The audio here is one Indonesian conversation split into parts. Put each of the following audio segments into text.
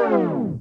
Assalamualaikum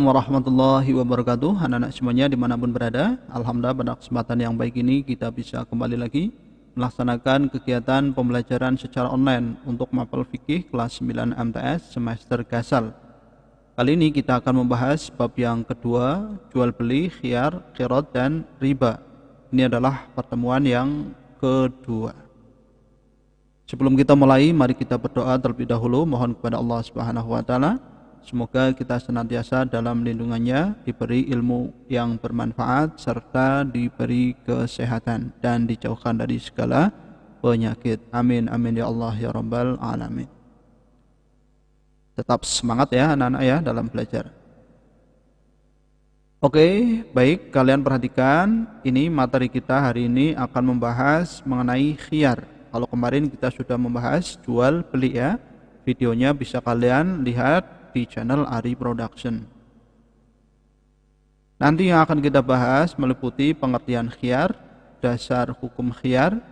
warahmatullahi wabarakatuh. Anak-anak semuanya dimanapun berada, alhamdulillah pada kesempatan yang baik ini kita bisa kembali lagi melaksanakan kegiatan pembelajaran secara online untuk mapel fikih kelas 9 MTS semester Gasal. Kali ini kita akan membahas bab yang kedua, jual beli, khiyar, qirad dan riba. Ini adalah pertemuan yang kedua. Sebelum kita mulai, mari kita berdoa terlebih dahulu, mohon kepada Allah Subhanahu wa taala semoga kita senantiasa dalam lindungannya, diberi ilmu yang bermanfaat, serta diberi kesehatan dan dijauhkan dari segala penyakit. Amin, amin ya Allah ya Rabbal Alamin. Tetap semangat ya anak-anak ya dalam belajar. Oke, baik, kalian perhatikan, ini materi kita hari ini akan membahas mengenai khiyar. Kalau kemarin kita sudah membahas jual beli ya, videonya bisa kalian lihat di channel Ari Production. Nanti yang akan kita bahas meliputi pengertian khiyar, dasar hukum khiyar,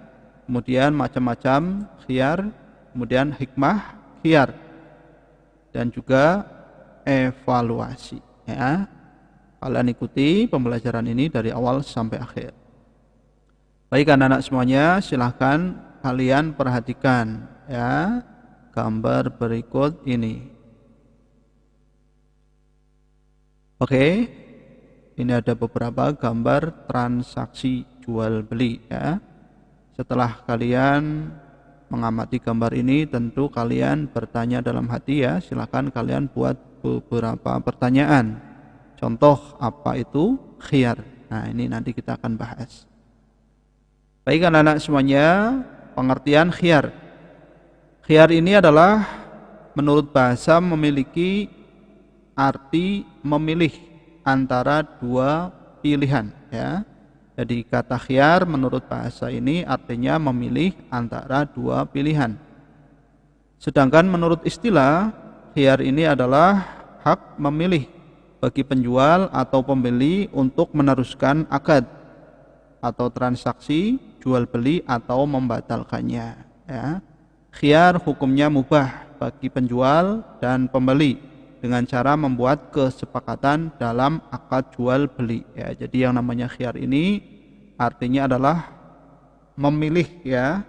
kemudian macam-macam khiyar, kemudian hikmah khiyar, dan juga evaluasi ya. Kalian ikuti pembelajaran ini dari awal sampai akhir. Baik anak-anak semuanya, silahkan kalian perhatikan ya gambar berikut ini. Oke, ini ada beberapa gambar transaksi jual beli ya. Setelah kalian mengamati gambar ini, tentu kalian bertanya dalam hati ya. Silakan kalian buat beberapa pertanyaan. Contoh apa itu khiyar? Nah, ini nanti kita akan bahas. Baik anak-anak semuanya, pengertian khiyar. Khiyar ini adalah menurut bahasa memiliki arti memilih antara dua pilihan ya. Jadi kata khiyar menurut bahasa ini artinya memilih antara dua pilihan. Sedangkan menurut istilah, khiyar ini adalah hak memilih bagi penjual atau pembeli untuk meneruskan akad atau transaksi jual beli atau membatalkannya ya. Khiyar hukumnya mubah bagi penjual dan pembeli dengan cara membuat kesepakatan dalam akad jual beli ya. Jadi yang namanya khiyar ini artinya adalah memilih ya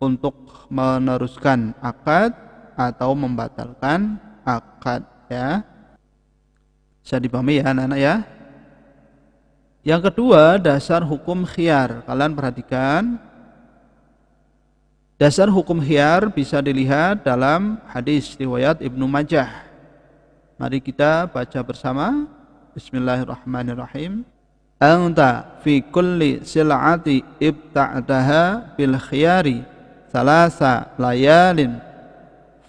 untuk meneruskan akad atau membatalkan akad ya. Bisa dipahami ya anak-anak ya. Yang kedua, dasar hukum khiyar. Kalian perhatikan, dasar hukum khiyar bisa dilihat dalam hadis riwayat Ibnu Majah. Mari kita baca bersama. Bismillahirrahmanirrahim. Anta fi kulli sil'ati ibta'daha bil khiyari salasa layalin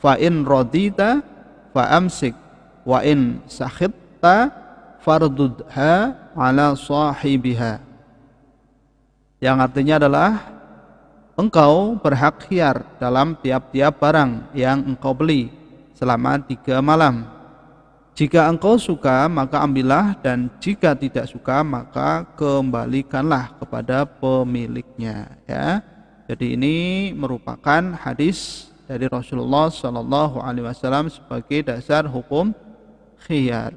fa in radita fa amsik wa in sakhitta fardudha ala sahibiha. Yang artinya adalah engkau berhak khiyar dalam tiap-tiap barang yang engkau beli selama 3 malam. Jika engkau suka maka ambillah, dan jika tidak suka maka kembalikanlah kepada pemiliknya ya. Jadi ini merupakan hadis dari Rasulullah SAW sebagai dasar hukum khiyar.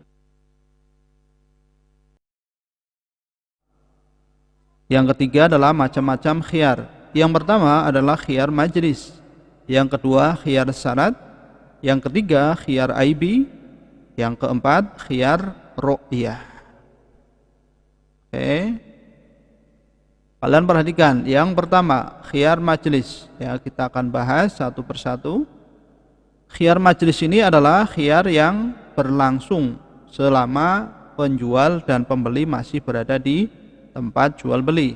Yang ketiga adalah macam-macam khiyar. Yang pertama adalah khiyar majlis, yang kedua khiyar syarat, yang ketiga khiyar aibi, yang keempat khiyar ru'yah. Oke. Kalian perhatikan, yang pertama khiyar majlis ya, kita akan bahas satu persatu. Khiyar majlis ini adalah khiyar yang berlangsung selama penjual dan pembeli masih berada di tempat jual beli.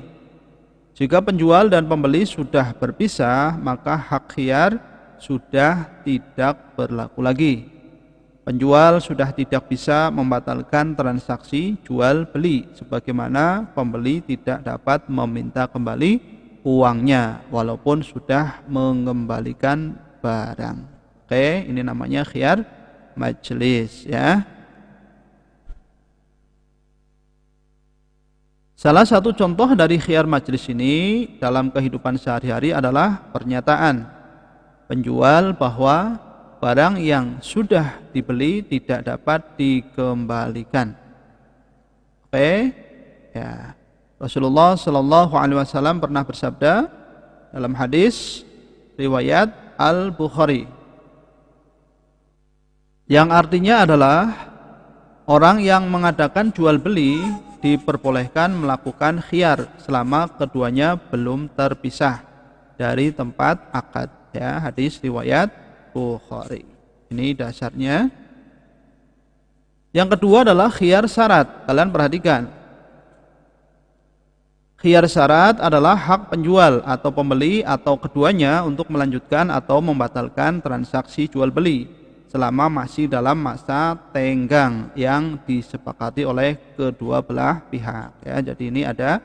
Jika penjual dan pembeli sudah berpisah, maka hak khiyar sudah tidak berlaku lagi. Penjual sudah tidak bisa membatalkan transaksi jual beli, sebagaimana pembeli tidak dapat meminta kembali uangnya walaupun sudah mengembalikan barang. Oke, ini namanya khiyar majlis ya. Salah satu contoh dari khiyar majlis ini dalam kehidupan sehari-hari adalah pernyataan penjual bahwa barang yang sudah dibeli tidak dapat dikembalikan. Oke, ya. Rasulullah Shallallahu Alaihi Wasallam pernah bersabda dalam hadis riwayat Al-Bukhari, yang artinya adalah orang yang mengadakan jual beli diperbolehkan melakukan khiyar selama keduanya belum terpisah dari tempat akad. Ya, hadis riwayat Bukhari. Ini dasarnya. Yang kedua adalah khiyar syarat. Kalian perhatikan. Khiyar syarat adalah hak penjual atau pembeli atau keduanya untuk melanjutkan atau membatalkan transaksi jual beli selama masih dalam masa tenggang yang disepakati oleh kedua belah pihak. Ya, jadi ini ada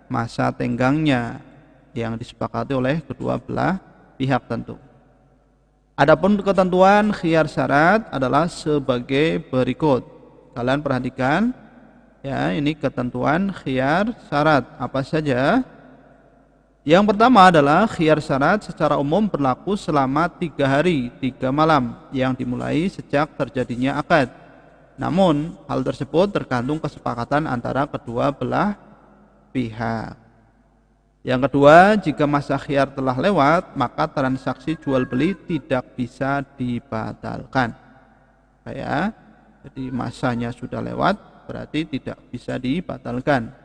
masa tenggangnya yang disepakati oleh kedua belah pihak tentu. Adapun ketentuan khiyar syarat adalah sebagai berikut. Kalian perhatikan, ya, ini ketentuan khiyar syarat apa saja. Yang pertama adalah khiyar syarat secara umum berlaku selama 3 hari 3 malam yang dimulai sejak terjadinya akad. Namun hal tersebut tergantung kesepakatan antara kedua belah pihak. Yang kedua, jika masa khiyar telah lewat, maka transaksi jual beli tidak bisa dibatalkan. Ya, jadi masanya sudah lewat, berarti tidak bisa dibatalkan.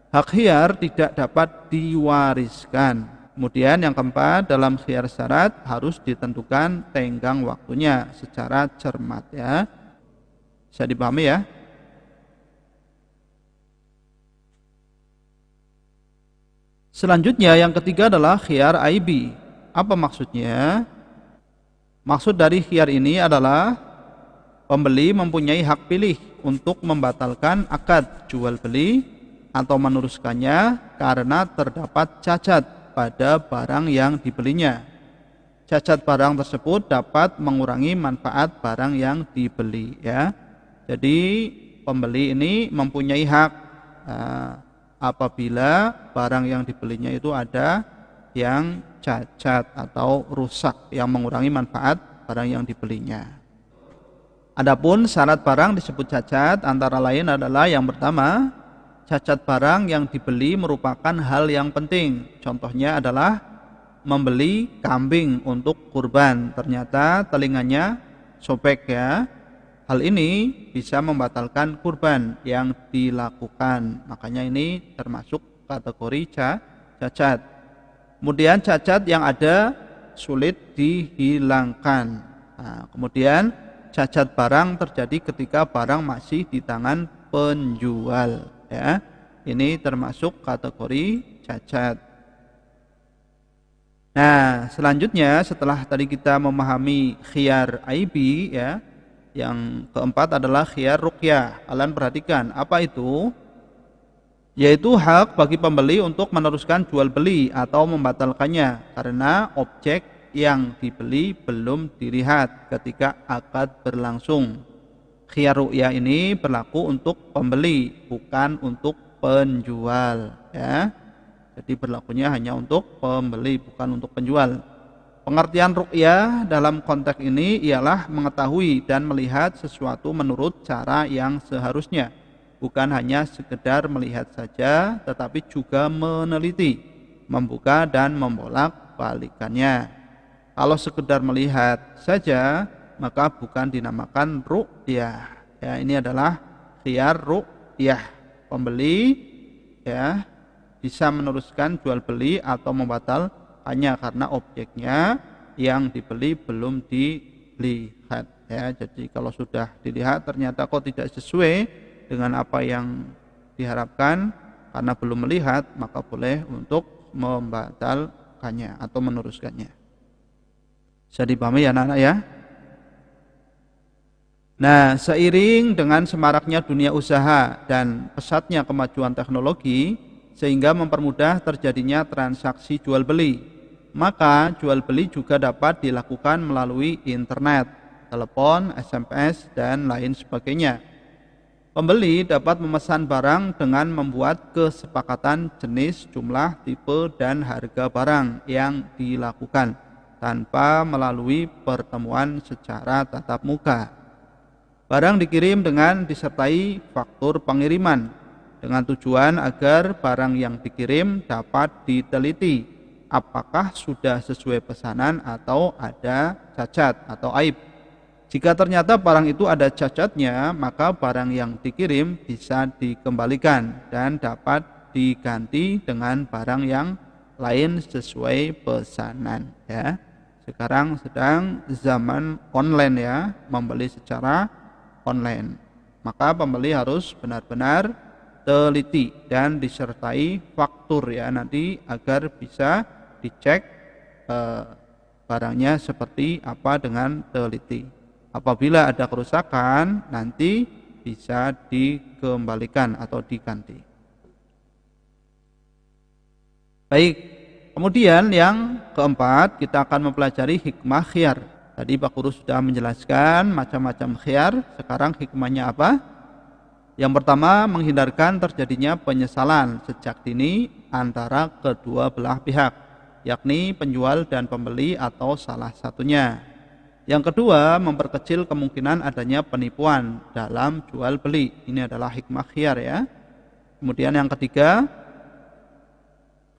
Hak khiyar tidak dapat diwariskan. Kemudian yang keempat, dalam khiyar syarat harus ditentukan tenggang waktunya secara cermat. Ya, bisa dipahami ya. Selanjutnya yang ketiga adalah khiyar aibi. Apa maksudnya? Maksud dari khiyar ini adalah pembeli mempunyai hak pilih untuk membatalkan akad jual beli atau meneruskannya karena terdapat cacat pada barang yang dibelinya. Cacat barang tersebut dapat mengurangi manfaat barang yang dibeli. Ya, jadi pembeli ini mempunyai hak apabila barang yang dibelinya itu ada yang cacat atau rusak yang mengurangi manfaat barang yang dibelinya. Adapun syarat barang disebut cacat antara lain adalah yang pertama, cacat barang yang dibeli merupakan hal yang penting. Contohnya adalah membeli kambing untuk kurban, ternyata telinganya sobek. Ya, hal ini bisa membatalkan kurban yang dilakukan. Makanya ini termasuk kategori cacat. Kemudian cacat yang ada sulit dihilangkan. Nah, kemudian cacat barang terjadi ketika barang masih di tangan penjual. Ya, ini termasuk kategori cacat. Nah, selanjutnya setelah tadi kita memahami khiyar aibi, ya, yang keempat adalah khiyar ruqyah. Kalian perhatikan, apa itu? Yaitu hak bagi pembeli untuk meneruskan jual beli atau membatalkannya karena objek yang dibeli belum dilihat ketika akad berlangsung. Khiyar ruqyah ini berlaku untuk pembeli, bukan untuk penjual. Ya, jadi berlakunya hanya untuk pembeli, bukan untuk penjual. Pengertian ruqyah dalam konteks ini ialah mengetahui dan melihat sesuatu menurut cara yang seharusnya, bukan hanya sekedar melihat saja, tetapi juga meneliti, membuka dan membolak-balikannya. Kalau sekedar melihat saja, maka bukan dinamakan ruqyah. Ya, ini adalah khiyar ruqyah. Pembeli, ya, bisa meneruskan jual beli atau membatalkannya karena objeknya yang dibeli belum dilihat. Ya, jadi kalau sudah dilihat ternyata kok tidak sesuai dengan apa yang diharapkan karena belum melihat, maka boleh untuk membatalkannya atau meneruskannya. Bisa dipahami ya anak-anak ya? Nah, seiring dengan semaraknya dunia usaha dan pesatnya kemajuan teknologi sehingga mempermudah terjadinya transaksi jual beli, maka jual beli juga dapat dilakukan melalui internet, telepon, SMS, dan lain sebagainya. Pembeli dapat memesan barang dengan membuat kesepakatan jenis, jumlah, tipe, dan harga barang yang dilakukan tanpa melalui pertemuan secara tatap muka. Barang dikirim dengan disertai faktur pengiriman dengan tujuan agar barang yang dikirim dapat diteliti apakah sudah sesuai pesanan atau ada cacat atau aib. Jika ternyata barang itu ada cacatnya, maka barang yang dikirim bisa dikembalikan dan dapat diganti dengan barang yang lain sesuai pesanan ya. Sekarang sedang zaman online ya, membeli secara online. Maka pembeli harus benar-benar teliti dan disertai faktur ya nanti agar bisa dicek barangnya seperti apa dengan teliti. Apabila ada kerusakan nanti bisa dikembalikan atau diganti. Baik, kemudian yang keempat kita akan mempelajari hikmah khiyar. Tadi Pak Guru sudah menjelaskan macam-macam khiyar, sekarang hikmahnya apa? Yang pertama, menghindarkan terjadinya penyesalan sejak dini antara kedua belah pihak, yakni penjual dan pembeli atau salah satunya. Yang kedua, memperkecil kemungkinan adanya penipuan dalam jual beli. Ini adalah hikmah khiyar ya. Kemudian yang ketiga,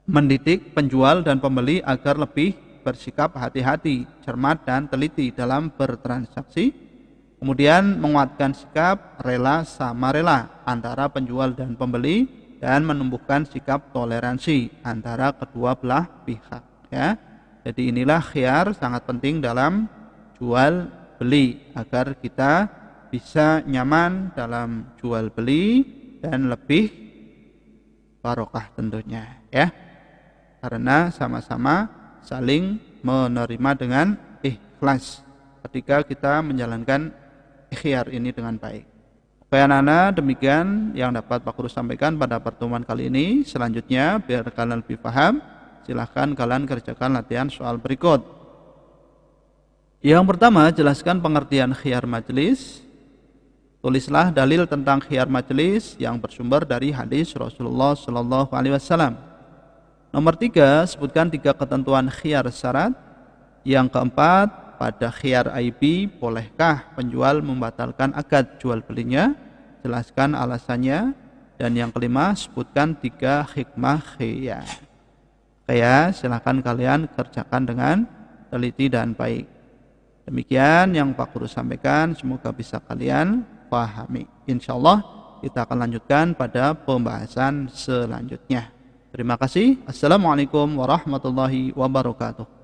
mendidik penjual dan pembeli agar lebih bersikap hati-hati, cermat dan teliti dalam bertransaksi. Kemudian menguatkan sikap rela sama rela antara penjual dan pembeli dan menumbuhkan sikap toleransi antara kedua belah pihak ya. Jadi inilah khiyar sangat penting dalam jual beli agar kita bisa nyaman dalam jual beli dan lebih barokah tentunya ya, karena sama-sama saling menerima dengan ikhlas ketika kita menjalankan khiyar ini dengan baik. Oke anak-anak, demikian yang dapat Pak Guru sampaikan pada pertemuan kali ini. Selanjutnya biar kalian lebih paham, silahkan kalian kerjakan latihan soal berikut. Yang pertama, jelaskan pengertian khiyar majelis. Tulislah dalil tentang khiyar majelis yang bersumber dari hadis Rasulullah Shallallahu Alaihi Wasallam. Nomor 3, sebutkan 3 ketentuan khiyar syarat. Yang keempat, pada khiyar IB, bolehkah penjual membatalkan akad jual belinya? Jelaskan alasannya. Dan yang kelima, sebutkan 3 hikmah khiyar. Oke ya, silahkan kalian kerjakan dengan teliti dan baik. Demikian yang Pak Guru sampaikan, semoga bisa kalian pahami. Insya Allah kita akan lanjutkan pada pembahasan selanjutnya. Terima kasih. Assalamualaikum warahmatullahi wabarakatuh.